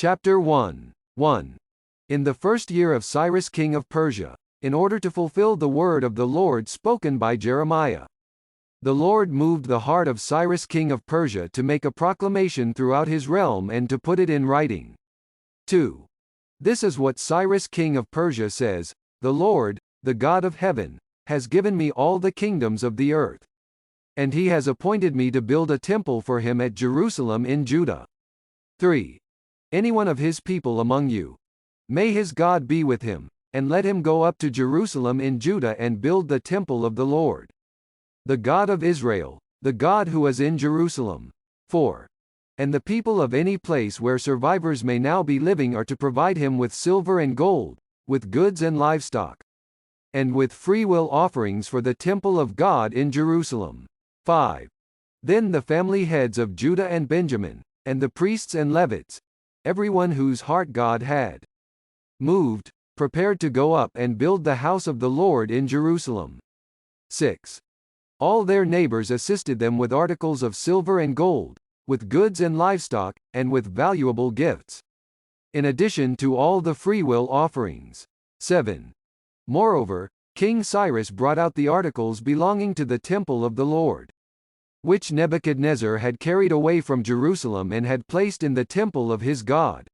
Chapter 1. 1. In the first year of Cyrus king of Persia, in order to fulfill the word of the Lord spoken by Jeremiah, the Lord moved the heart of Cyrus king of Persia to make a proclamation throughout his realm and to put it in writing. 2. This is what Cyrus king of Persia says: The Lord, the God of heaven, has given me all the kingdoms of the earth. And he has appointed me to build a temple for him at Jerusalem in Judah. 3. Anyone of his people among you, may his God be with him, and let him go up to Jerusalem in Judah and build the temple of the Lord, the God of Israel, the God who is in Jerusalem. 4. And the people of any place where survivors may now be living are to provide him with silver and gold, with goods and livestock, and with freewill offerings for the temple of God in Jerusalem. 5. Then the family heads of Judah and Benjamin, and the priests and Levites, everyone whose heart God had moved, prepared to go up and build the house of the Lord in Jerusalem. 6. All their neighbors assisted them with articles of silver and gold, with goods and livestock, and with valuable gifts, in addition to all the freewill offerings. 7. Moreover, King Cyrus brought out the articles belonging to the temple of the Lord, which Nebuchadnezzar had carried away from Jerusalem and had placed in the temple of his God.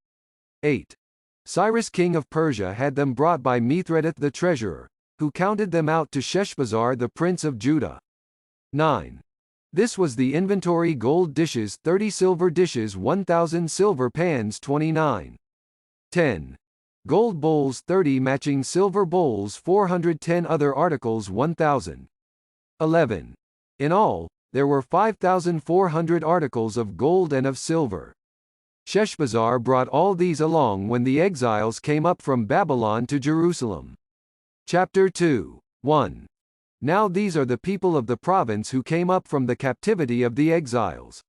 8. Cyrus king of Persia had them brought by Mithredath the treasurer, who counted them out to Sheshbazzar the prince of Judah. 9. This was the inventory: gold dishes 30, silver dishes 1,000, silver pans 29. 10. Gold bowls 30, matching silver bowls 410, other articles 1,000. 11. In all, there were 5,400 articles of gold and of silver. Sheshbazzar brought all these along when the exiles came up from Babylon to Jerusalem. Chapter 2. 1. Now these are the people of the province who came up from the captivity of the exiles,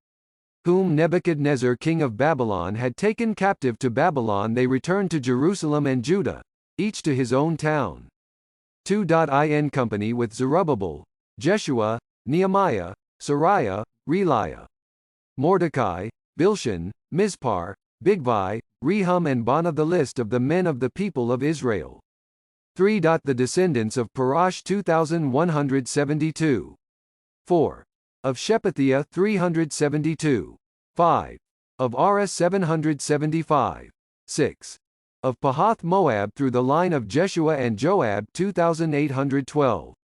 whom Nebuchadnezzar king of Babylon had taken captive to Babylon. They returned to Jerusalem and Judah, each to his own town. 2. Company with Zerubbabel, Jeshua, Nehemiah, Sariah, Reliah, Mordecai, Bilshan, Mizpar, Bigvai, Rehum and Baanah, the list of the men of the people of Israel. 3. The descendants of Parash 2,172. 4. Of Shephatiah 372. 5. Of Arah 775. 6. Of Pahath Moab through the line of Jeshua and Joab 2,812.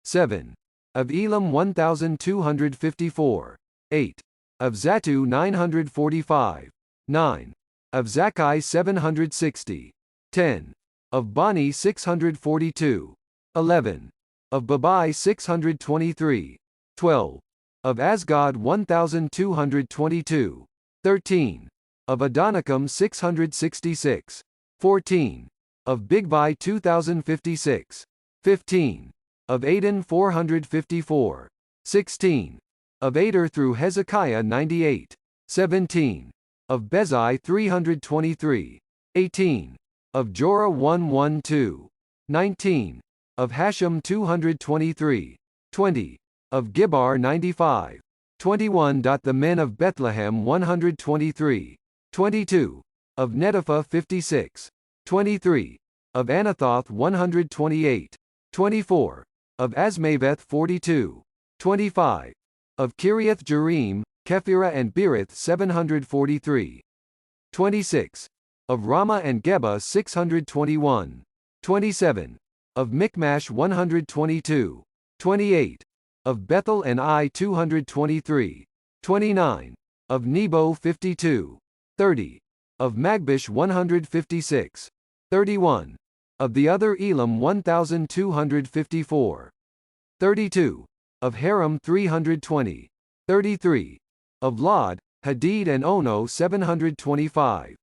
7. Of Elam 1,254. 8. Of Zattu 945. 9. Of Zakkai 760. 10. Of Bani 642. 11. Of Babai 623. 12. Of Asgad 1,222. 13. Of Adonikam 666. 14. Of Bigvai 2,056. 15. Of Adon 454. 16. Of Ader through Hezekiah 98. 17. Of Bezai 323. 18. Of Jorah 112. 19. Of Hashem 223. 20. Of Gibbar 95. 21. The men of Bethlehem 123. 22. Of Netopha 56. 23. Of Anathoth 128. 24. Of Asmaveth 42. 25. Of Kiriath Jearim, Kephirah and Beerith 743. 26. Of Ramah and Geba 621. 27. Of Michmash 122. 28. Of Bethel and Ai 223. 29. Of Nebo 52. 30. Of Magbish 156. 31. Of the other Elam 1,254. 32. Of Haram 320. 33. Of Lod, Hadid and Ono 725.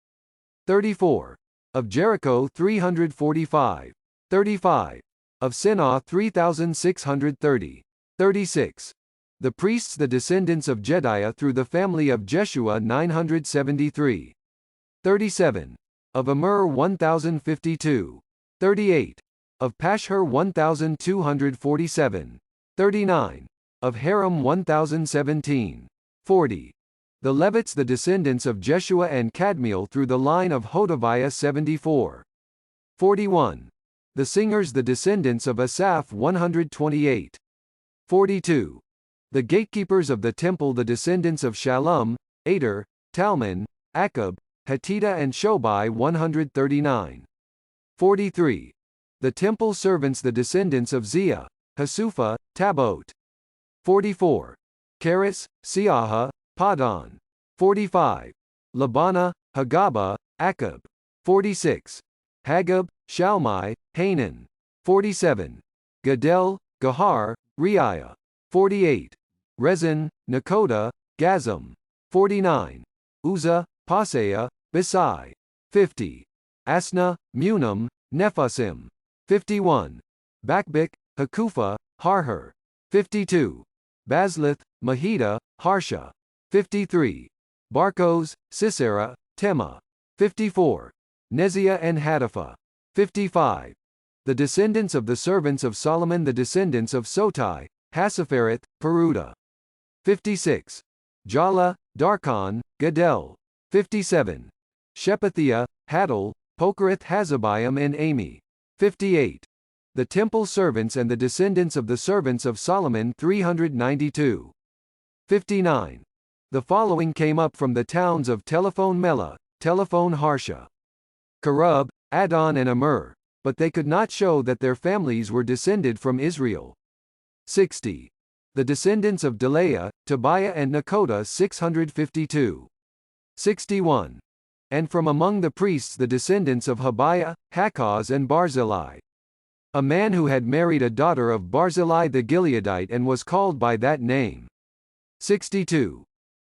34. Of Jericho 345. 35. Of Sinnah 3,630. 36. The priests, the descendants of Jediah through the family of Jeshua 973. 37. Of Immer 1,052. 38. Of Pashhur 1,247. 39. Of Haram 1,017. 40. The Levites the descendants of Jeshua and Kadmiel through the line of Hodaviah 74. 41. The singers the descendants of Asaph 128. 42. The gatekeepers of the temple the descendants of Shallum, Ater, Talmon, Akub, Hatita and Shobai 139. 43. The temple servants the descendants of Ziah, Hasupha, Tabot. 44. Karis, Siaha, Padan. 45. Labana, Hagaba, Akub. 46. Hagab, Shalmai, Hanan. 47. Gadel, Gahar, Reiah. 48. Rezin, Nakoda, Gazam. 49. Uzzah, Paseah, Besai. 50. Asna, Munam, Nephasim. 51. Bakbik, Hakupha, Harher. 52. Bazlith, Mahida, Harsha. 53. Barkos, Sisera, Tema. 54. Neziah and Hatapha. 55. The descendants of the servants of Solomon the descendants of Sotai, Hassaphareth, Peruda. 56. Jala, Darkon, Gadel. 57. Shephatiah, Hadal, Pokereth Hazabiam and Amy. 58. The temple servants and the descendants of the servants of Solomon 392. 59. The following came up from the towns of Telephone Mela, Telephone Harsha, Karub, Adon and Amur, but they could not show that their families were descended from Israel. 60. The descendants of Delaiah, Tobiah and Nakoda 652. 61. And from among the priests the descendants of Habiah, Hakaz and Barzillai. A man who had married a daughter of Barzillai the Gileadite and was called by that name. 62.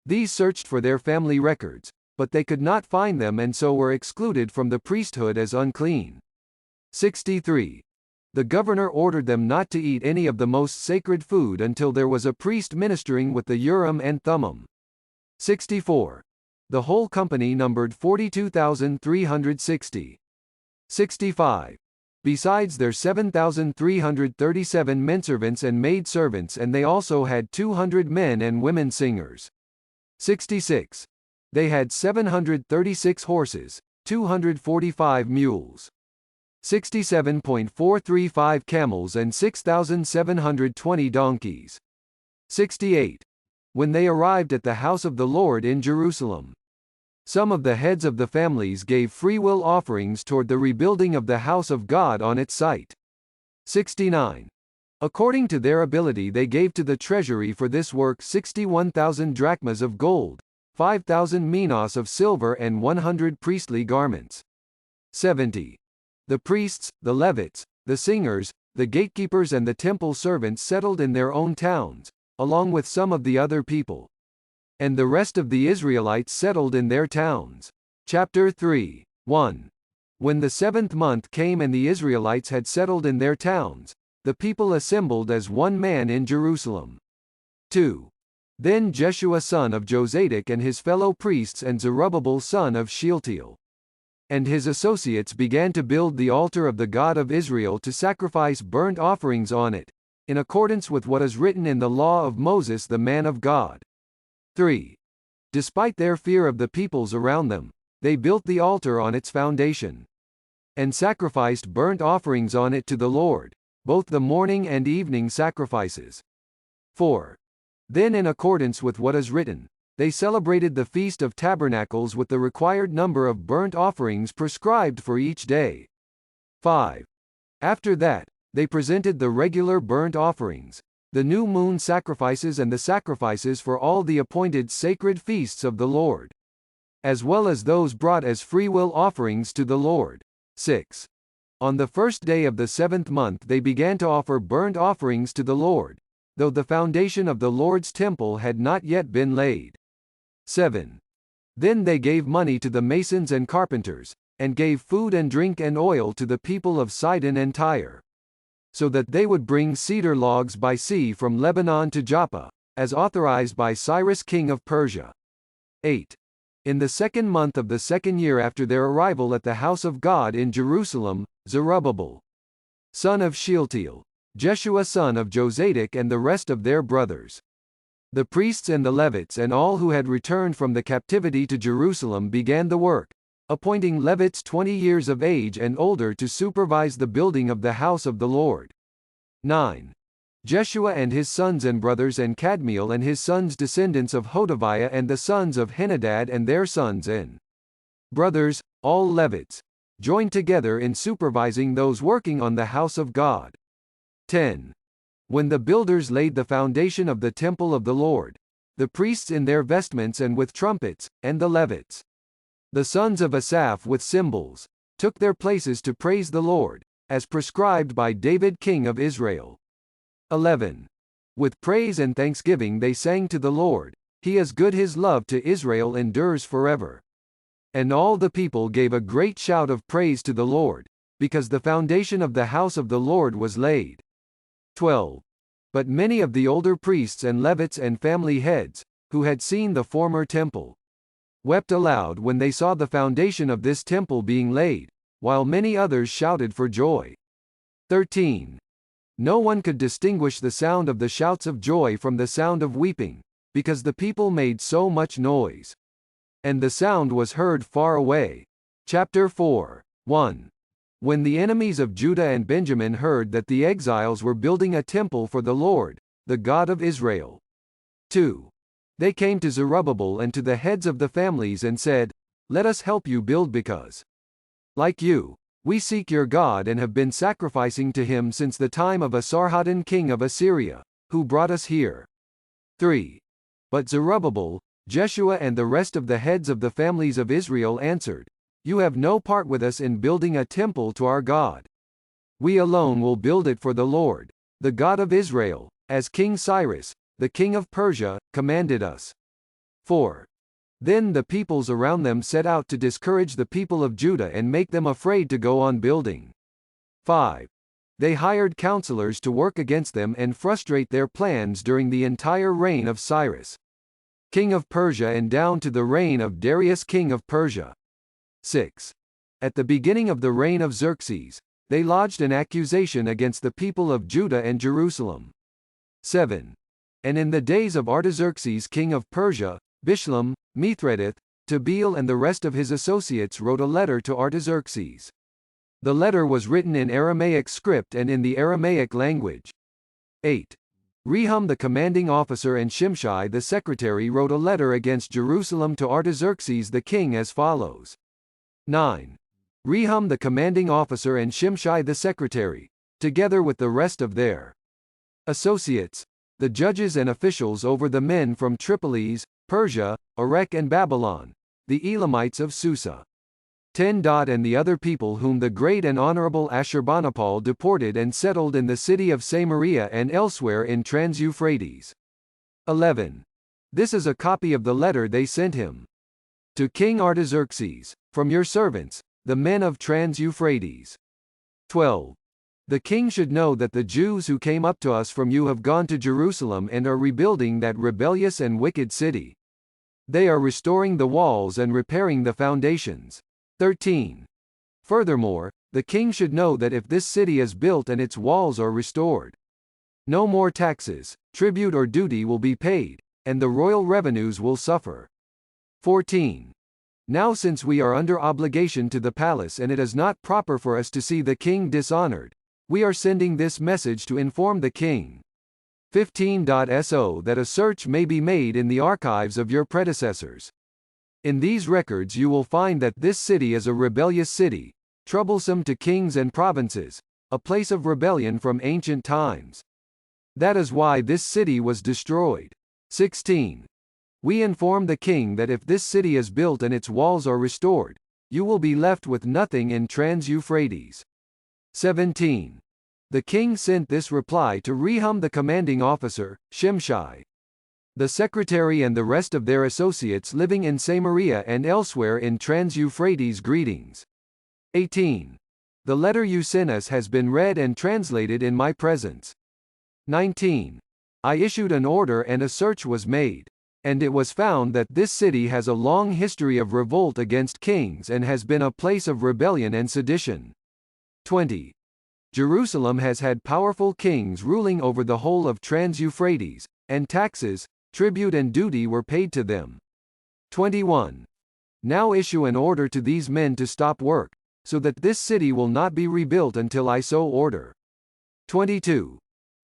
These searched for their family records, but they could not find them and so were excluded from the priesthood as unclean. 63. The governor ordered them not to eat any of the most sacred food until there was a priest ministering with the Urim and Thummim. 64. The whole company numbered 42,360. 65. Besides their 7,337 menservants and maidservants, and they also had 200 men and women singers. 66. They had 736 horses, 245 mules, 67.435 camels and 6,720 donkeys. 68. When they arrived at the house of the Lord in Jerusalem, some of the heads of the families gave freewill offerings toward the rebuilding of the house of God on its site. 69. According to their ability they gave to the treasury for this work 61,000 drachmas of gold, 5,000 minas of silver and 100 priestly garments. 70. The priests, the Levites, the singers, the gatekeepers and the temple servants settled in their own towns, along with some of the other people. And the rest of the Israelites settled in their towns. Chapter 3. 1. When the 7th month came and the Israelites had settled in their towns, the people assembled as one man in Jerusalem. 2. Then Jeshua son of Jozadak and his fellow priests and Zerubbabel son of Shealtiel and his associates began to build the altar of the God of Israel to sacrifice burnt offerings on it, in accordance with what is written in the law of Moses the man of God. 3. Despite their fear of the peoples around them, they built the altar on its foundation and sacrificed burnt offerings on it to the Lord, both the morning and evening sacrifices. 4. Then in accordance with what is written, they celebrated the Feast of Tabernacles with the required number of burnt offerings prescribed for each day. 5. After that, they presented the regular burnt offerings, the new moon sacrifices and the sacrifices for all the appointed sacred feasts of the Lord, as well as those brought as freewill offerings to the Lord. 6. On the first day of the 7th month they began to offer burnt offerings to the Lord, though the foundation of the Lord's temple had not yet been laid. 7. Then they gave money to the masons and carpenters, and gave food and drink and oil to the people of Sidon and Tyre, so that they would bring cedar logs by sea from Lebanon to Joppa, as authorized by Cyrus king of Persia. 8. In the 2nd month of the 2nd year after their arrival at the house of God in Jerusalem, Zerubbabel, son of Shealtiel, Jeshua son of Jozadak and the rest of their brothers, The priests and the Levites and all who had returned from the captivity to Jerusalem began the work, appointing Levites 20 years of age and older to supervise the building of the house of the Lord. 9. Jeshua and his sons and brothers and Kadmiel and his sons descendants of Hodaviah and the sons of Henadad and their sons and brothers, all Levites, joined together in supervising those working on the house of God. 10. When the builders laid the foundation of the temple of the Lord, the priests in their vestments and with trumpets, and the Levites, the sons of Asaph with cymbals, took their places to praise the Lord, as prescribed by David king of Israel. 11. With praise and thanksgiving they sang to the Lord, He is good, His love to Israel endures forever. And all the people gave a great shout of praise to the Lord, because the foundation of the house of the Lord was laid. 12. But many of the older priests and Levites and family heads, who had seen the former temple, wept aloud when they saw the foundation of this temple being laid, while many others shouted for joy. 13. No one could distinguish the sound of the shouts of joy from the sound of weeping, because the people made so much noise. And the sound was heard far away. Chapter 4. 1. When the enemies of Judah and Benjamin heard that the exiles were building a temple for the Lord, the God of Israel. 2. They came to Zerubbabel and to the heads of the families and said, Let us help you build because, like you, we seek your God and have been sacrificing to him since the time of Esarhaddon king of Assyria, who brought us here. 3. But Zerubbabel, Jeshua and the rest of the heads of the families of Israel answered, You have no part with us in building a temple to our God. We alone will build it for the Lord, the God of Israel, as King Cyrus, the king of Persia, commanded us. 4. Then the peoples around them set out to discourage the people of Judah and make them afraid to go on building. 5. They hired counselors to work against them and frustrate their plans during the entire reign of Cyrus, king of Persia, and down to the reign of Darius king of Persia. 6. At the beginning of the reign of Xerxes, they lodged an accusation against the people of Judah and Jerusalem. 7. And in the days of Artaxerxes king of Persia, Bishlam, Mithredath, Tabeel and the rest of his associates wrote a letter to Artaxerxes. The letter was written in Aramaic script and in the Aramaic language. 8. Rehum the commanding officer and Shimshai the secretary wrote a letter against Jerusalem to Artaxerxes the king as follows. 9. Rehum the commanding officer and Shimshai the secretary, together with the rest of their associates, the judges and officials over the men from Tripolis, Persia, Erech and Babylon, the Elamites of Susa. 10. And the other people whom the great and honorable Ashurbanipal deported and settled in the city of Samaria and elsewhere in Trans-Euphrates. 11. This is a copy of the letter they sent him. To King Artaxerxes, from your servants, the men of Trans-Euphrates. 12. The king should know that the Jews who came up to us from you have gone to Jerusalem and are rebuilding that rebellious and wicked city. They are restoring the walls and repairing the foundations. 13. Furthermore, the king should know that if this city is built and its walls are restored, no more taxes, tribute or duty will be paid, and the royal revenues will suffer. 14. Now since we are under obligation to the palace and it is not proper for us to see the king dishonored, we are sending this message to inform the king. 15.So that a search may be made in the archives of your predecessors. In these records you will find that this city is a rebellious city, troublesome to kings and provinces, a place of rebellion from ancient times. That is why this city was destroyed. 16. We inform the king that if this city is built and its walls are restored, you will be left with nothing in Trans-Euphrates. 17. The king sent this reply to Rehum the commanding officer, Shimshai, the secretary and the rest of their associates living in Samaria and elsewhere in Trans-Euphrates. Greetings. 18. The letter you sent us has been read and translated in my presence. 19. I issued an order and a search was made, and it was found that this city has a long history of revolt against kings and has been a place of rebellion and sedition. 20. Jerusalem has had powerful kings ruling over the whole of Trans-Euphrates, and taxes, tribute and duty were paid to them. 21. Now issue an order to these men to stop work, so that this city will not be rebuilt until I so order. 22.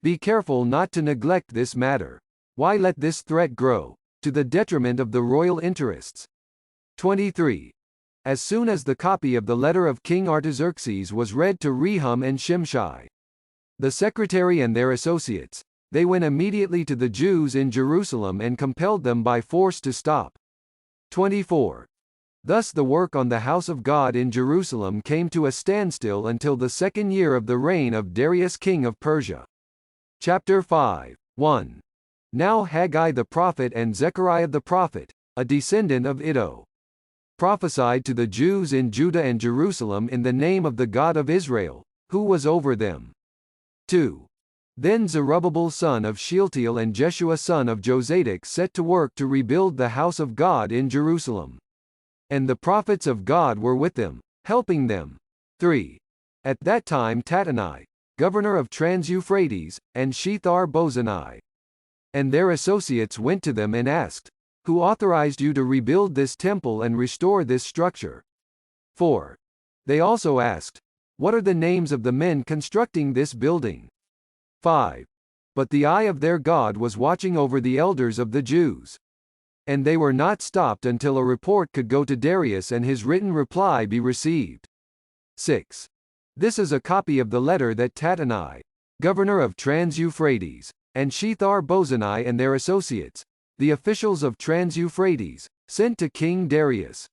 Be careful not to neglect this matter. Why let this threat grow, to the detriment of the royal interests? 23. As soon as the copy of the letter of King Artaxerxes was read to Rehum and Shimshai, the secretary and their associates, they went immediately to the Jews in Jerusalem and compelled them by force to stop. 24. Thus the work on the house of God in Jerusalem came to a standstill until the 2nd year of the reign of Darius king of Persia. Chapter 5. 1. Now Haggai the prophet and Zechariah the prophet, a descendant of Iddo, prophesied to the Jews in Judah and Jerusalem in the name of the God of Israel, who was over them. 2. Then Zerubbabel son of Shealtiel and Jeshua son of Jozadak set to work to rebuild the house of God in Jerusalem. And the prophets of God were with them, helping them. 3. At that time Tattenai, governor of Trans-Euphrates, and Shethar-Bozenai, and their associates went to them and asked, "Who authorized you to rebuild this temple and restore this structure?" 4. They also asked, "What are the names of the men constructing this building?" 5. But the eye of their God was watching over the elders of the Jews, and they were not stopped until a report could go to Darius and his written reply be received. 6. This is a copy of the letter that Tattenai, governor of Trans-Euphrates, and Shethar-Bozenai and their associates, the officials of Trans-Euphrates, sent to King Darius.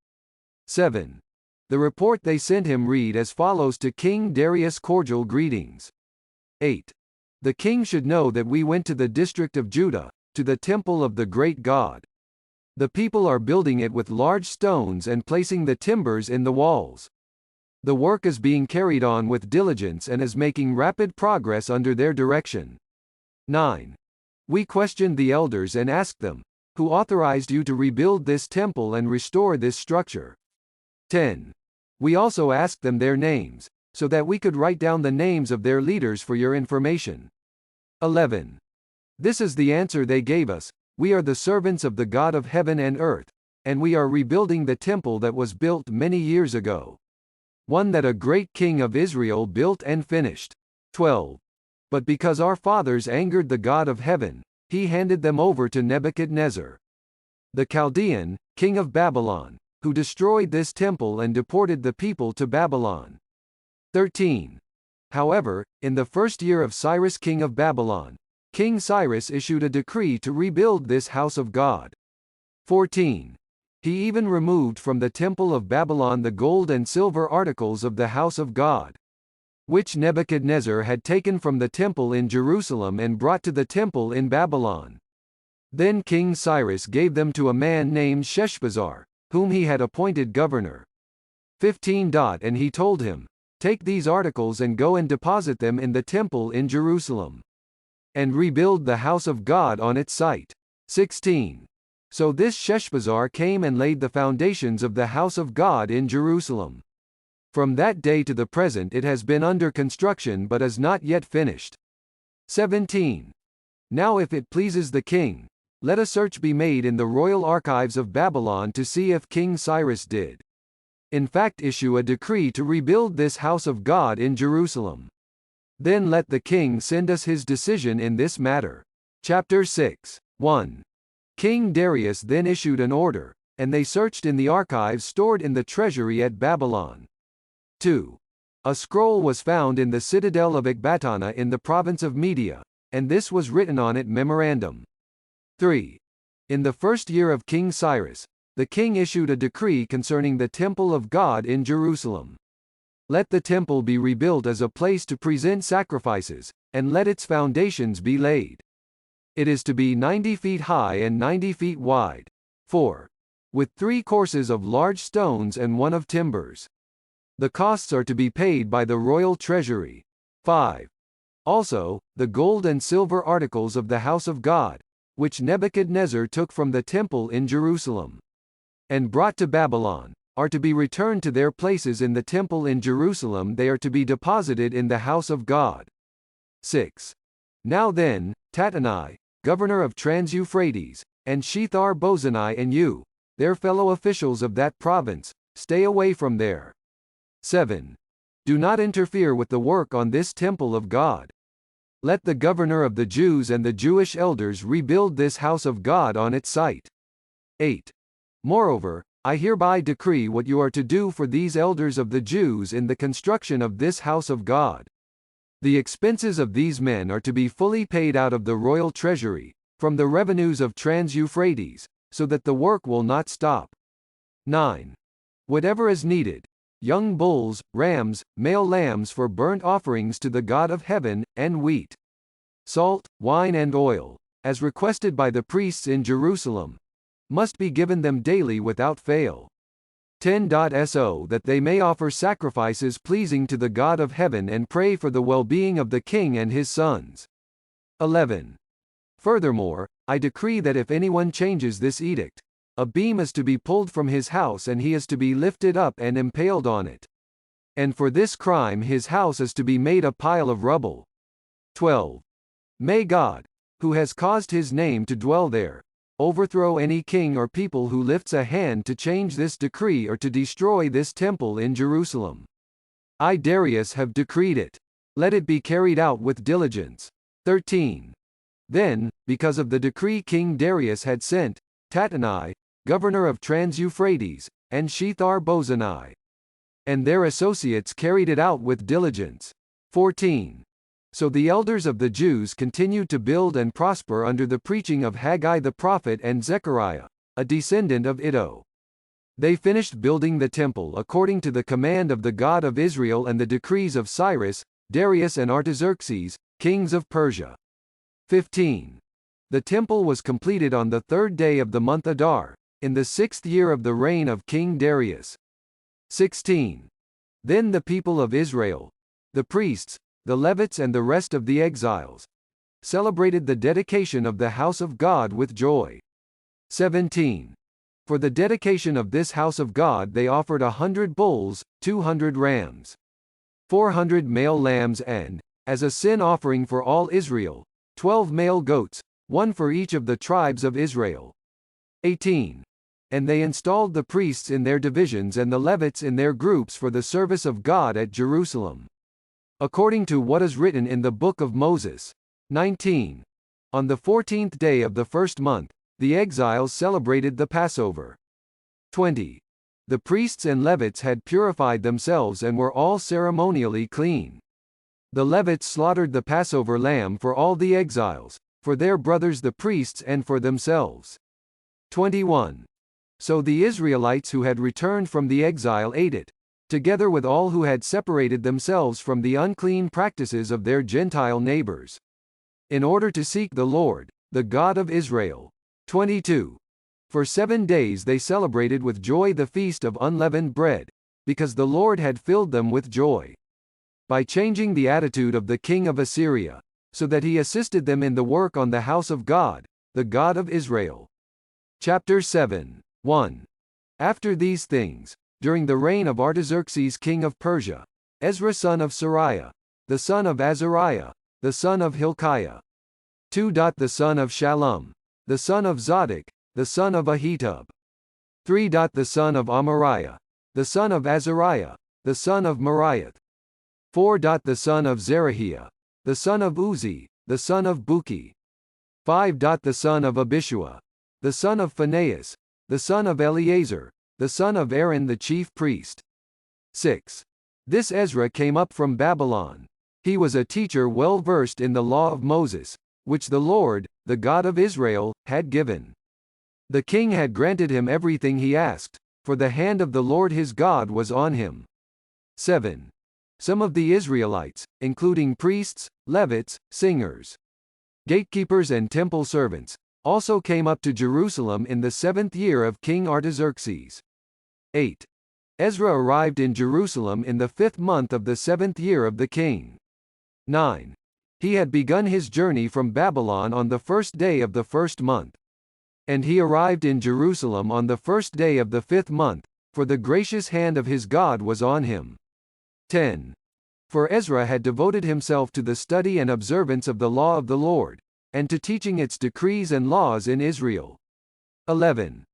7. The report they sent him read as follows to King Darius: cordial greetings. 8. The king should know that we went to the district of Judah, to the temple of the great God. The people are building it with large stones and placing the timbers in the walls. The work is being carried on with diligence and is making rapid progress under their direction. 9. We questioned the elders and asked them, "Who authorized you to rebuild this temple and restore this structure?" 10. We also asked them their names, so that we could write down the names of their leaders for your information. 11. This is the answer they gave us: "We are the servants of the God of heaven and earth, and we are rebuilding the temple that was built many years ago, one that a great king of Israel built and finished." 12. But because our fathers angered the God of heaven, he handed them over to Nebuchadnezzar, the Chaldean, king of Babylon, who destroyed this temple and deported the people to Babylon. 13. However, in the 1st year of Cyrus king of Babylon, King Cyrus issued a decree to rebuild this house of God. 14. He even removed from the temple of Babylon the gold and silver articles of the house of God, which Nebuchadnezzar had taken from the temple in Jerusalem and brought to the temple in Babylon. Then King Cyrus gave them to a man named Sheshbazzar, whom he had appointed governor. 15. And he told him, "Take these articles and go and deposit them in the temple in Jerusalem, and rebuild the house of God on its site." 16. So this Sheshbazzar came and laid the foundations of the house of God in Jerusalem. From that day to the present it has been under construction but is not yet finished. 17. Now if it pleases the king, let a search be made in the royal archives of Babylon to see if King Cyrus did, in fact, issue a decree to rebuild this house of God in Jerusalem. Then let the king send us his decision in this matter. Chapter 6. 1. King Darius then issued an order, and they searched in the archives stored in the treasury at Babylon. 2. A scroll was found in the citadel of Ecbatana in the province of Media, and this was written on it memorandum. 3. In the 1st year of King Cyrus, the king issued a decree concerning the temple of God in Jerusalem. Let the temple be rebuilt as a place to present sacrifices, and let its foundations be laid. It is to be 90 feet high and 90 feet wide. 4. With 3 courses of large stones and 1 of timbers. The costs are to be paid by the royal treasury. 5. Also, the gold and silver articles of the house of God, which Nebuchadnezzar took from the temple in Jerusalem, and brought to Babylon, are to be returned to their places in the temple in Jerusalem. They are to be deposited in the house of God. 6. Now then, Tattenai, governor of Trans-Euphrates, and Shethar-Bozenai and you, their fellow officials of that province, stay away from there. 7. Do not interfere with the work on this temple of God. Let the governor of the Jews and the Jewish elders rebuild this house of God on its site. 8. Moreover, I hereby decree what you are to do for these elders of the Jews in the construction of this house of God. The expenses of these men are to be fully paid out of the royal treasury, from the revenues of Trans-Euphrates, so that the work will not stop. 9. Whatever is needed, young bulls, rams, male lambs for burnt offerings to the God of heaven, and wheat, salt, wine and oil, as requested by the priests in Jerusalem, must be given them daily without fail. 10.So that they may offer sacrifices pleasing to the God of heaven and pray for the well-being of the king and his sons. 11. Furthermore, I decree that if anyone changes this edict, a beam is to be pulled from his house and he is to be lifted up and impaled on it. And for this crime his house is to be made a pile of rubble. 12. May God, who has caused his name to dwell there, overthrow any king or people who lifts a hand to change this decree or to destroy this temple in Jerusalem. I, Darius, have decreed it. Let it be carried out with diligence. 13. Then, because of the decree King Darius had sent, Tattenai, governor of Trans-Euphrates, and Shethar-Bozenai, and their associates carried it out with diligence. 14. So the elders of the Jews continued to build and prosper under the preaching of Haggai the prophet and Zechariah, a descendant of Iddo. They finished building the temple according to the command of the God of Israel and the decrees of Cyrus, Darius and Artaxerxes, kings of Persia. 15. The temple was completed on the 3rd day of the month Adar, in the 6th year of the reign of King Darius. 16. Then the people of Israel, the priests, the Levites and the rest of the exiles, celebrated the dedication of the house of God with joy. 17. For the dedication of this house of God they offered 100 bulls, 200 rams, 400 male lambs and, as a sin offering for all Israel, 12 male goats, one for each of the tribes of Israel. 18. And they installed the priests in their divisions and the Levites in their groups for the service of God at Jerusalem, according to what is written in the book of Moses. 19. On the 14th day of the first month, the exiles celebrated the Passover. 20. The priests and Levites had purified themselves and were all ceremonially clean. The Levites slaughtered the Passover lamb for all the exiles, for their brothers the priests and for themselves. 21. So the Israelites who had returned from the exile ate it, together with all who had separated themselves from the unclean practices of their Gentile neighbors, in order to seek the Lord, the God of Israel. 22. For 7 days they celebrated with joy the feast of unleavened bread, because the Lord had filled them with joy, by changing the attitude of the king of Assyria, so that he assisted them in the work on the house of God, the God of Israel. Chapter 7. 1. After these things, during the reign of Artaxerxes king of Persia, Ezra son of Sariah, the son of Azariah, the son of Hilkiah. 2. The son of Shallum, the son of Zadok, the son of Ahitub. 3. The son of Amariah, the son of Azariah, the son of Meraioth. 4. The son of Zerahiah, the son of Uzi, the son of Buki. 5. The son of Abishua, the son of Phinehas, the son of Eleazar, the son of Aaron the chief priest. 6. This Ezra came up from Babylon. He was a teacher well versed in the law of Moses, which the Lord, the God of Israel, had given. The king had granted him everything he asked, for the hand of the Lord his God was on him. 7. Some of the Israelites, including priests, Levites, singers, gatekeepers and temple servants, also came up to Jerusalem in the 7th year of King Artaxerxes. 8. Ezra arrived in Jerusalem in the 5th month of the 7th year of the king. 9. He had begun his journey from Babylon on the 1st day of the 1st month. And he arrived in Jerusalem on the 1st day of the 5th month, for the gracious hand of his God was on him. 10. For Ezra had devoted himself to the study and observance of the law of the Lord, and to teaching its decrees and laws in Israel. 11.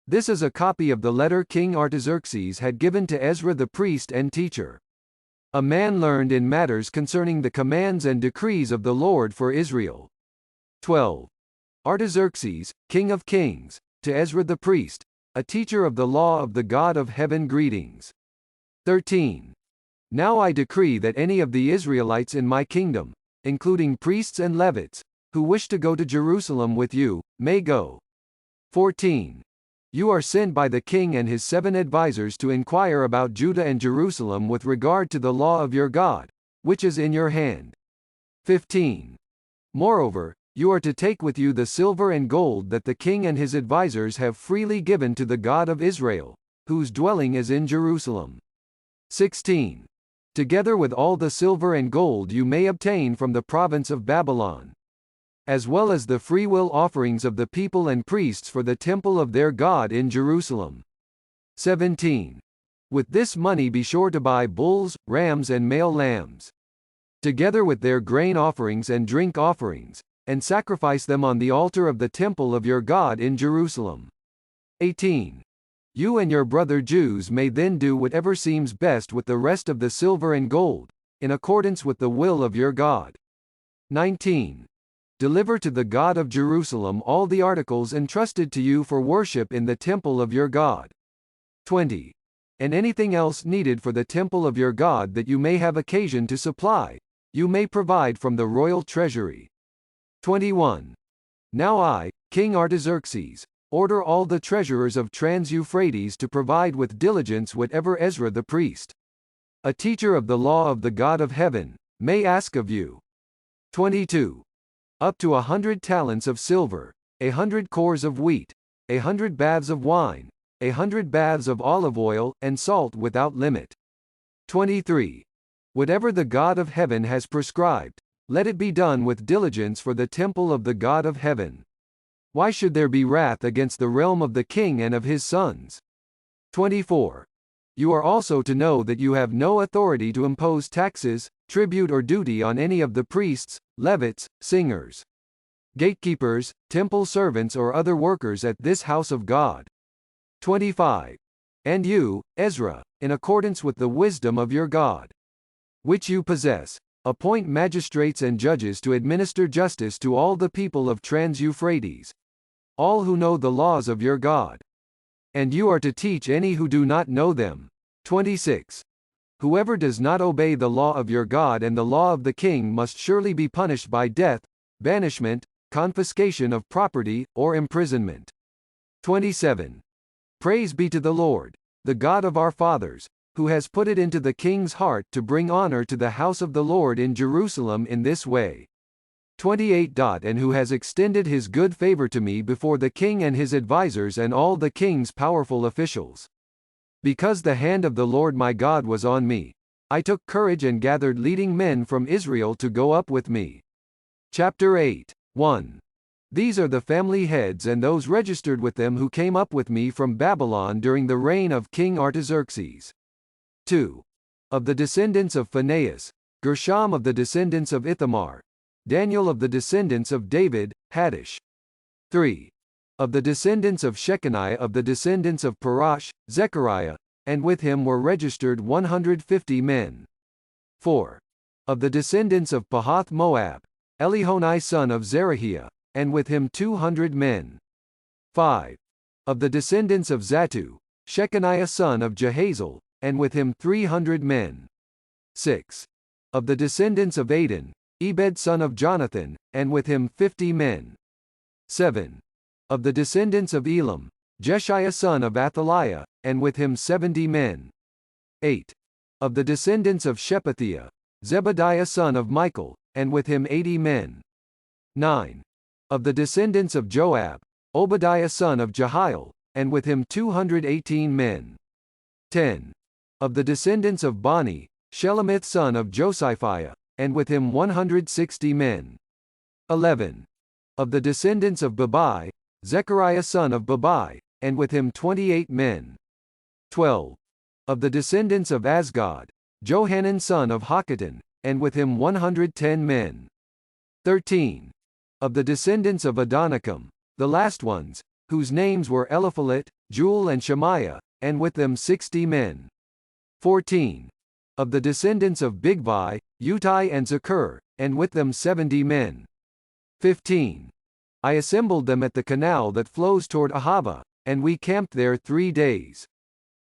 This is a copy of the letter King Artaxerxes had given to Ezra the priest and teacher, a man learned in matters concerning the commands and decrees of the Lord for Israel. 12. Artaxerxes, king of kings, to Ezra the priest, a teacher of the law of the God of heaven, greetings. 13. Now I decree that any of the Israelites in my kingdom, including priests and Levites, who wish to go to Jerusalem with you, may go. 14. You are sent by the king and his 7 advisers to inquire about Judah and Jerusalem with regard to the law of your God, which is in your hand. 15. Moreover, you are to take with you the silver and gold that the king and his advisers have freely given to the God of Israel, whose dwelling is in Jerusalem. 16. Together with all the silver and gold you may obtain from the province of Babylon, as well as the freewill offerings of the people and priests for the temple of their God in Jerusalem. 17. With this money be sure to buy bulls, rams and male lambs, together with their grain offerings and drink offerings, and sacrifice them on the altar of the temple of your God in Jerusalem. 18. You and your brother Jews may then do whatever seems best with the rest of the silver and gold, in accordance with the will of your God. 19. Deliver to the God of Jerusalem all the articles entrusted to you for worship in the temple of your God. 20. And anything else needed for the temple of your God that you may have occasion to supply, you may provide from the royal treasury. 21. Now I, King Artaxerxes, order all the treasurers of Trans-Euphrates to provide with diligence whatever Ezra the priest, a teacher of the law of the God of heaven, may ask of you. 22. Up to 100 talents of silver, 100 cores of wheat, 100 baths of wine, 100 baths of olive oil, and salt without limit. 23. Whatever the God of heaven has prescribed, let it be done with diligence for the temple of the God of heaven. Why should there be wrath against the realm of the king and of his sons? 24. You are also to know that you have no authority to impose taxes, tribute or duty on any of the priests, Levites, singers, gatekeepers, temple servants or other workers at this house of God. 25. And you, Ezra, in accordance with the wisdom of your God, which you possess, appoint magistrates and judges to administer justice to all the people of Trans-Euphrates, all who know the laws of your God. And you are to teach any who do not know them. 26. Whoever does not obey the law of your God and the law of the king must surely be punished by death, banishment, confiscation of property, or imprisonment. 27. Praise be to the Lord, the God of our fathers, who has put it into the king's heart to bring honor to the house of the Lord in Jerusalem in this way. 28. And who has extended his good favor to me before the king and his advisers and all the king's powerful officials. Because the hand of the Lord my God was on me, I took courage and gathered leading men from Israel to go up with me. Chapter 8. 1. These are the family heads and those registered with them who came up with me from Babylon during the reign of King Artaxerxes. 2. Of the descendants of Phinehas, Gershom; of the descendants of Ithamar, Daniel; of the descendants of David, Haddish. 3. Of the descendants of Shechaniah; of the descendants of Parash, Zechariah, and with him were registered 150 men. 4. Of the descendants of Pahath Moab, Elihonai son of Zerahiah, and with him 200 men. 5. Of the descendants of Zattu, Shechaniah son of Jehazel, and with him 300 men. 6. Of the descendants of Adon, Ebed son of Jonathan, and with him 50 men. 7. Of the descendants of Elam, Jeshiah son of Athaliah, and with him 70 men. 8. Of the descendants of Shephatiah, Zebediah son of Michael, and with him 80 men. 9. Of the descendants of Joab, Obadiah son of Jehiel, and with him 218 men. 10. Of the descendants of Bani, Shelemith son of Josiphiah, and with him 160 men. 11. Of the descendants of Babai, Zechariah son of Babai, and with him 28 men. 12. Of the descendants of Asgad, Johanan son of Hakatan, and with him 110 men. 13. Of the descendants of Adonikam, the last ones, whose names were Eliphalet, Jewel and Shemaiah, and with them 60 men. 14. Of the descendants of Bigvai, Utai and Zakur, and with them 70 men. 15. I assembled them at the canal that flows toward Ahava, and we camped there 3 days.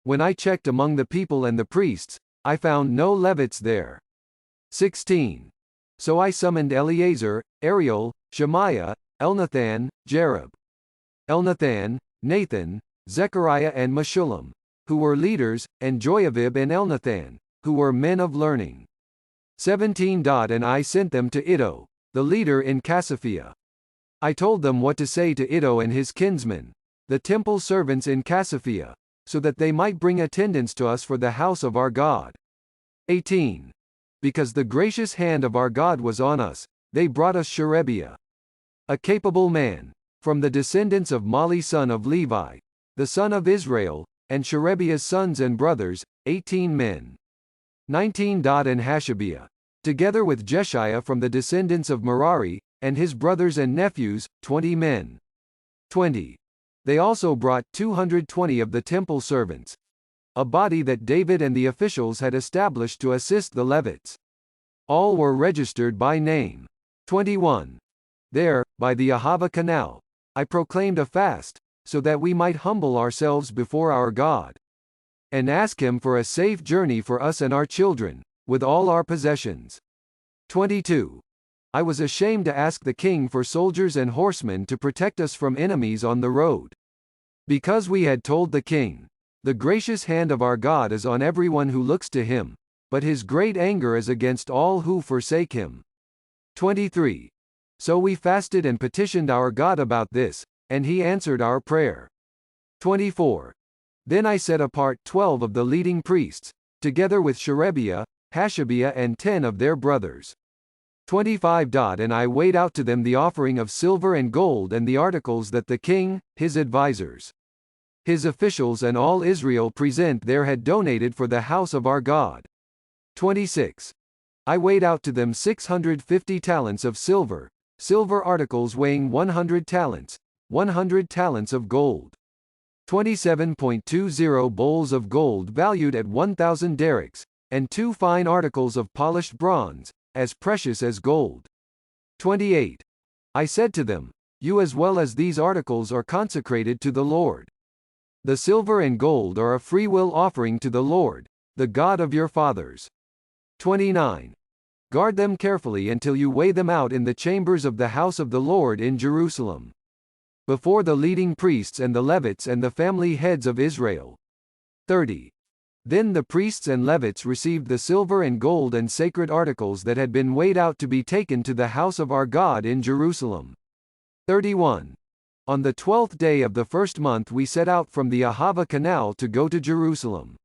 When I checked among the people and the priests, I found no Levites there. 16. So I summoned Eleazar, Ariel, Shemaiah, Elnathan, Jerub, Elnathan, Nathan, Zechariah and Meshullam, who were leaders, and Joiavib and Elnathan, who were men of learning. 17. And I sent them to Iddo, the leader in Cassiophia. I told them what to say to Iddo and his kinsmen, the temple servants in Cassiophia, so that they might bring attendance to us for the house of our God. 18. Because the gracious hand of our God was on us, they brought us Sherebiah, a capable man, from the descendants of Mali son of Levi, the son of Israel, and Sherebiah's sons and brothers, 18 men. 19. And Hashabiah, together with Jeshiah from the descendants of Merari, and his brothers and nephews, 20 men. 20. They also brought 220 of the temple servants, a body that David and the officials had established to assist the Levites. All were registered by name. 21. There, by the Ahava Canal, I proclaimed a fast, so that we might humble ourselves before our God, and ask him for a safe journey for us and our children, with all our possessions. 22. I was ashamed to ask the king for soldiers and horsemen to protect us from enemies on the road. Because we had told the king, the gracious hand of our God is on everyone who looks to him, but his great anger is against all who forsake him. 23. So we fasted and petitioned our God about this, and he answered our prayer. 24. Then I set apart 12 of the leading priests, together with Sherebiah, Hashabiah and 10 of their brothers. 25. And I weighed out to them the offering of silver and gold and the articles that the king, his advisers, his officials and all Israel present there had donated for the house of our God. 26. I weighed out to them 650 talents of silver, silver articles weighing 100 talents, 100 talents of gold. 27.20 bowls of gold valued at 1,000 derricks, and 2 fine articles of polished bronze, as precious as gold. 28. I said to them, you as well as these articles are consecrated to the Lord. The silver and gold are a freewill offering to the Lord, the God of your fathers. 29. Guard them carefully until you weigh them out in the chambers of the house of the Lord in Jerusalem, before the leading priests and the Levites and the family heads of Israel. 30. Then the priests and Levites received the silver and gold and sacred articles that had been weighed out to be taken to the house of our God in Jerusalem. 31. On the 12th day of the first month we set out from the Ahava Canal to go to Jerusalem.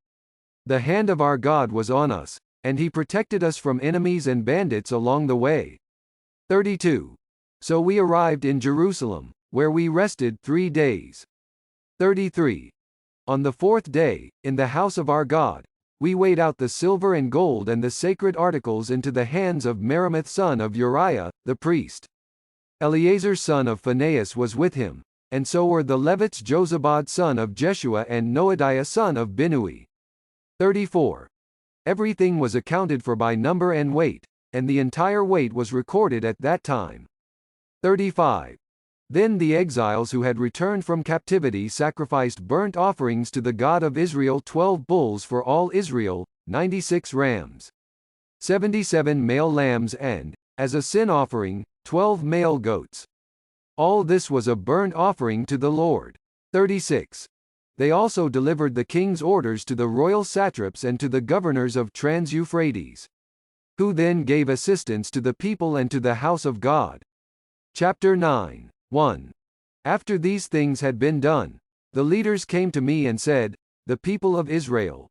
The hand of our God was on us, and he protected us from enemies and bandits along the way. 32. So we arrived in Jerusalem, where we rested 3 days. 33. On the 4th day, in the house of our God, we weighed out the silver and gold and the sacred articles into the hands of Meremoth son of Uriah, the priest. Eleazar son of Phinehas was with him, and so were the Levites Jozabad son of Jeshua and Noadiah son of Binnui. 34. Everything was accounted for by number and weight, and the entire weight was recorded at that time. 35. Then the exiles who had returned from captivity sacrificed burnt offerings to the God of Israel 12 bulls for all Israel, 96 rams, 77 male lambs and, as a sin offering, 12 male goats. All this was a burnt offering to the Lord. 36. They also delivered the king's orders to the royal satraps and to the governors of Trans-Euphrates, who then gave assistance to the people and to the house of God. Chapter 9. 1. After these things had been done, the leaders came to me and said, the people of Israel,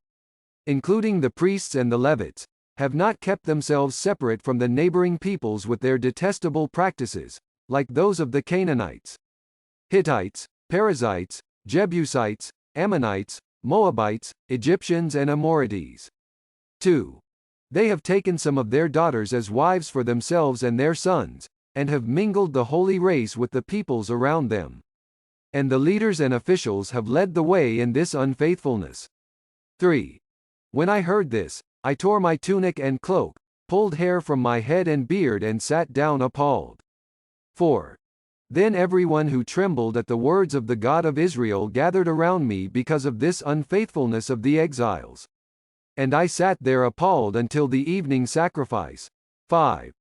including the priests and the Levites, have not kept themselves separate from the neighboring peoples with their detestable practices, like those of the Canaanites, Hittites, Perizzites, Jebusites, Ammonites, Moabites, Egyptians and Amorites. 2. They have taken some of their daughters as wives for themselves and their sons, and have mingled the holy race with the peoples around them. and the leaders and officials have led the way in this unfaithfulness. 3. When I heard this, I tore my tunic and cloak, pulled hair from my head and beard and sat down appalled. 4. Then everyone who trembled at the words of the God of Israel gathered around me because of this unfaithfulness of the exiles. And I sat there appalled until the evening sacrifice. 5.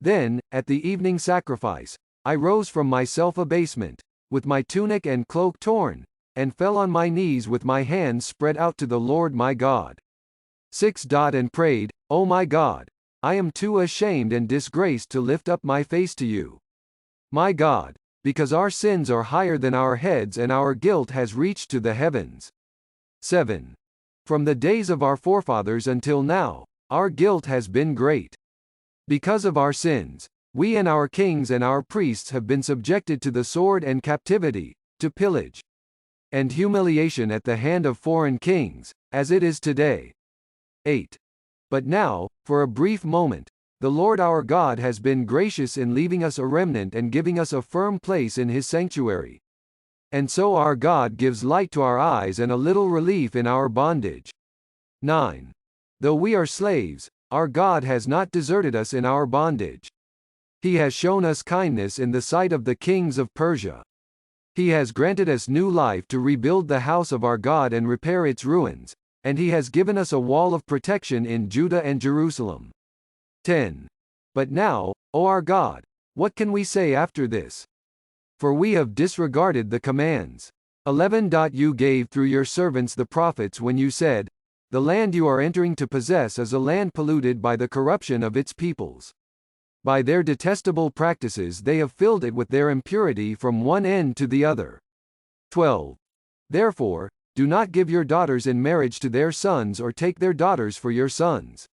Then, at the evening sacrifice, I rose from my self-abasement, with my tunic and cloak torn, and fell on my knees with my hands spread out to the Lord my God. 6. And prayed, O my God, I am too ashamed and disgraced to lift up my face to you. My God, because our sins are higher than our heads and our guilt has reached to the heavens. 7. From the days of our forefathers until now, our guilt has been great. Because of our sins, we and our kings and our priests have been subjected to the sword and captivity, to pillage and humiliation at the hand of foreign kings, as it is today. 8. But now, for a brief moment, the Lord our God has been gracious in leaving us a remnant and giving us a firm place in his sanctuary. And so our God gives light to our eyes and a little relief in our bondage. 9. Though we are slaves, our God has not deserted us in our bondage. He has shown us kindness in the sight of the kings of Persia. He has granted us new life to rebuild the house of our God and repair its ruins, and he has given us a wall of protection in Judah and Jerusalem. 10. But now, O our God, what can we say after this? For we have disregarded the commands. 11. You gave through your servants the prophets when you said, the land you are entering to possess is a land polluted by the corruption of its peoples. By their detestable practices they have filled it with their impurity from one end to the other. 12. Therefore, do not give your daughters in marriage to their sons or take their daughters for your sons.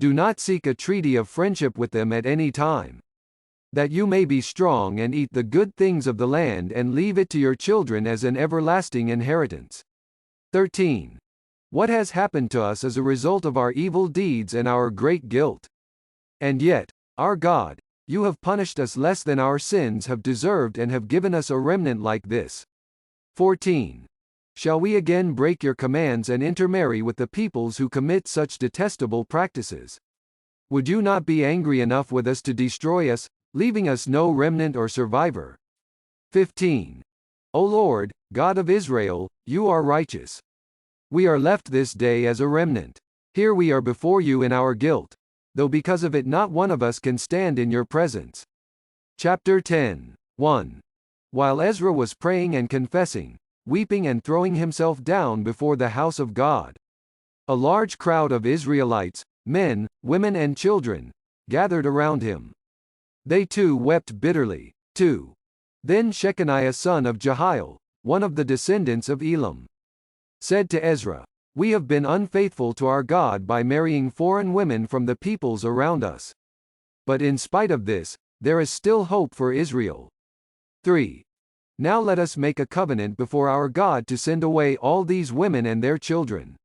Do not seek a treaty of friendship with them at any time. That you may be strong and eat the good things of the land and leave it to your children as an everlasting inheritance. 13. What has happened to us as a result of our evil deeds and our great guilt? And yet, our God, you have punished us less than our sins have deserved and have given us a remnant like this. 14. Shall we again break your commands and intermarry with the peoples who commit such detestable practices? Would you not be angry enough with us to destroy us, leaving us no remnant or survivor? 15. O Lord, God of Israel, you are righteous. We are left this day as a remnant. Here we are before you in our guilt, though because of it not one of us can stand in your presence. Chapter 10. 1. While Ezra was praying and confessing, weeping and throwing himself down before the house of God, a large crowd of Israelites, men, women and children, gathered around him. They too wept bitterly. 2. Then Shechaniah son of Jehiel, one of the descendants of Elam, said to Ezra, we have been unfaithful to our God by marrying foreign women from the peoples around us. But in spite of this, there is still hope for Israel. 3. Now let us make a covenant before our God to send away all these women and their children,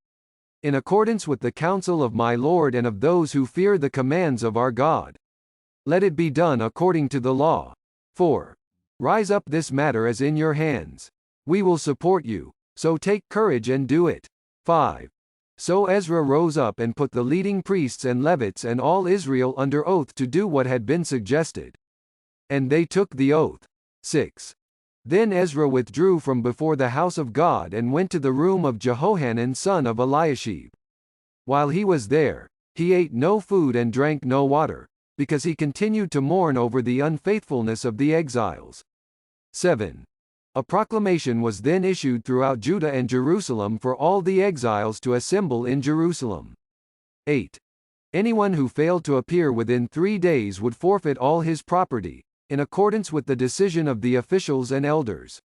in accordance with the counsel of my Lord and of those who fear the commands of our God. Let it be done according to the law. 4. Rise up, this matter is in your hands. We will support you, so take courage and do it. 5. So Ezra rose up and put the leading priests and Levites and all Israel under oath to do what had been suggested. And they took the oath. 6. Then Ezra withdrew from before the house of God and went to the room of Jehohanan son of Eliashib. While he was there, he ate no food and drank no water, because he continued to mourn over the unfaithfulness of the exiles. 7. A proclamation was then issued throughout Judah and Jerusalem for all the exiles to assemble in Jerusalem. 8. Anyone who failed to appear within 3 days would forfeit all his property, in accordance with the decision of the officials and elders,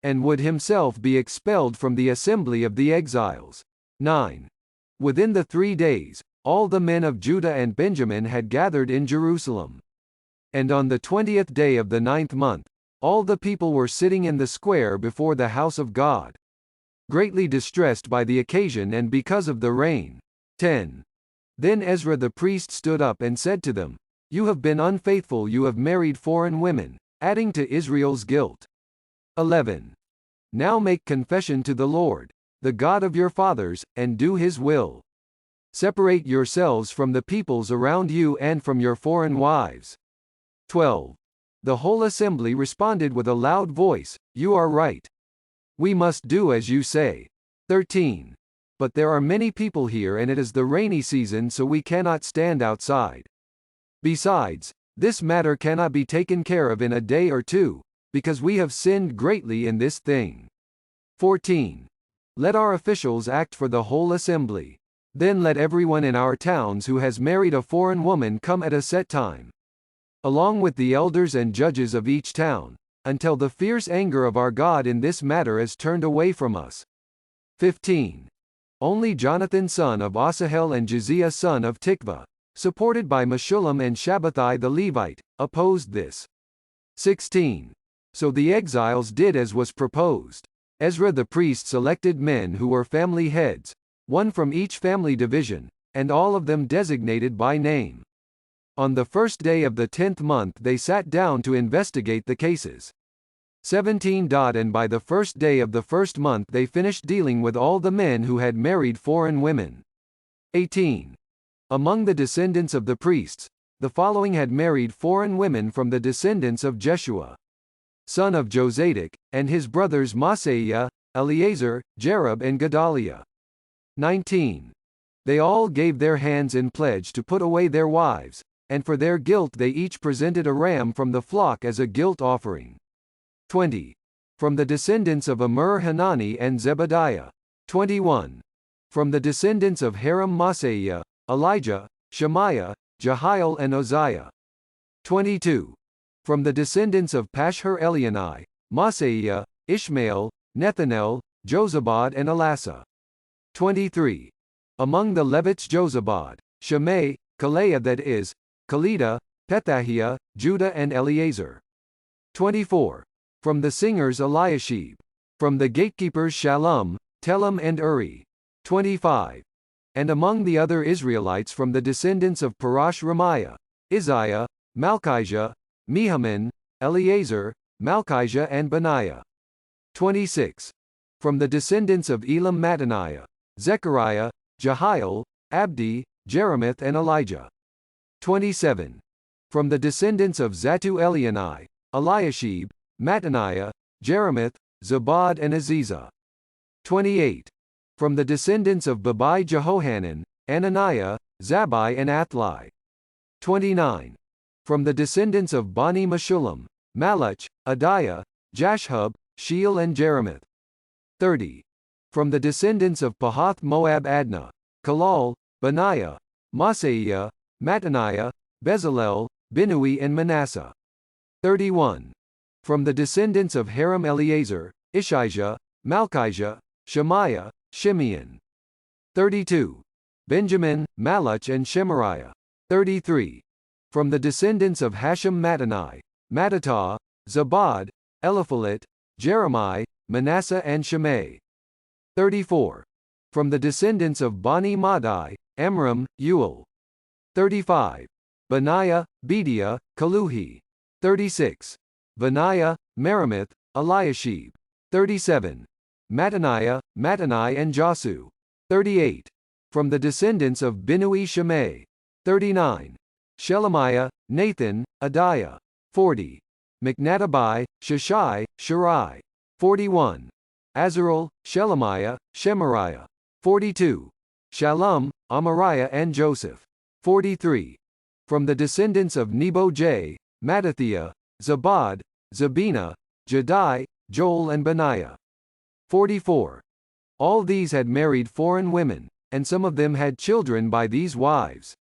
and would himself be expelled from the assembly of the exiles. 9. Within the 3 days, all the men of Judah and Benjamin had gathered in Jerusalem. And on the 20th day of the 9th month, all the people were sitting in the square before the house of God, greatly distressed by the occasion and because of the rain. 10. Then Ezra the priest stood up and said to them, you have been unfaithful, you have married foreign women, adding to Israel's guilt. 11. Now make confession to the Lord, the God of your fathers, and do his will. Separate yourselves from the peoples around you and from your foreign wives. 12. The whole assembly responded with a loud voice, You are right. We must do as you say. 13. But there are many people here and it is the rainy season, so we cannot stand outside. Besides, this matter cannot be taken care of in a day or two, because we have sinned greatly in this thing. 14. Let our officials act for the whole assembly. Then let everyone in our towns who has married a foreign woman come at a set time, along with the elders and judges of each town, until the fierce anger of our God in this matter is turned away from us. 15. Only Jonathan son of Asahel and Josiah son of Tikva, supported by Meshullam and Shabbathai the Levite, opposed this. 16. So the exiles did as was proposed. Ezra the priest selected men who were family heads, one from each family division, and all of them designated by name. On the first day of the 10th month they sat down to investigate the cases. 17. And by the first day of the first month they finished dealing with all the men who had married foreign women. 18. Among the descendants of the priests, the following had married foreign women from the descendants of Jeshua, son of Jozadak, and his brothers Maaseiah, Eleazar, Jerub and Gedaliah. 19. They all gave their hands in pledge to put away their wives, and for their guilt they each presented a ram from the flock as a guilt offering. 20. From the descendants of Amur Hanani and Zebediah. 21. From the descendants of Haram Maaseiah, Elijah, Shemaiah, Jehiel and Uzziah. 22. From the descendants of Pashhur Elionai, Maaseiah, Ishmael, Nethanel, Jozabad and Elasa. 23. Among the Levites Jozabad, Shimei, Kaleah that is, Kalida, Pethahiah, Judah and Eleazar. 24. From the singers Eliashib. From the gatekeepers Shallum, Telem and Uri. 25. And among the other Israelites from the descendants of Parash Ramiah, Isaiah, Malchijah, Mehaman, Eleazar, Malchijah and Benaiah. 26. From the descendants of Elam Mattaniah, Zechariah, Jehiel, Abdi, Jeremoth and Elijah. 27. From the descendants of Zatu Elionai, Eliashib, Mattaniah, Jeremoth, Zabad and Aziza. 28. From the descendants of Babai Jehohanan, Ananiah, Zabai and Athli. 29. From the descendants of Bani Meshullam, Malach, Adiah, Jashhub, Sheel and Jeremoth. 30. From the descendants of Pahath Moab Adnah, Kalal, Benaiah, Maaseiah, Mattaniah, Bezalel, Binui and Manasseh. 31. From the descendants of Haram Eleazar, Ishijah, Malchijah, Shemaiah, Shimeon. 32. Benjamin, Malach and Shemariah. 33. From the descendants of Hashem Mattanai, Mattatah, Zabad, Eliphalet, Jeremiah, Manasseh and Shimei. 34. From the descendants of Bani Madai, Amram, Uel. 35. Benaiah, Bediah, Kaluhi. 36. Benaiah, Meremoth, Eliashib. 37. Mattaniah, Mattanai and Jasu. 38. From the descendants of Binui Shimei. 39. Shelemiah, Nathan, Adiah. 40. Mcnadabai, Sheshai, Shirai. 41. Azarel, Shelemiah, Shemariah. 42. Shallum, Amariah and Joseph. 43. From the descendants of Nebo-J, Mattathiah, Zabad, Zabina, Jadai, Joel and Benaiah. 44. All these had married foreign women, and some of them had children by these wives.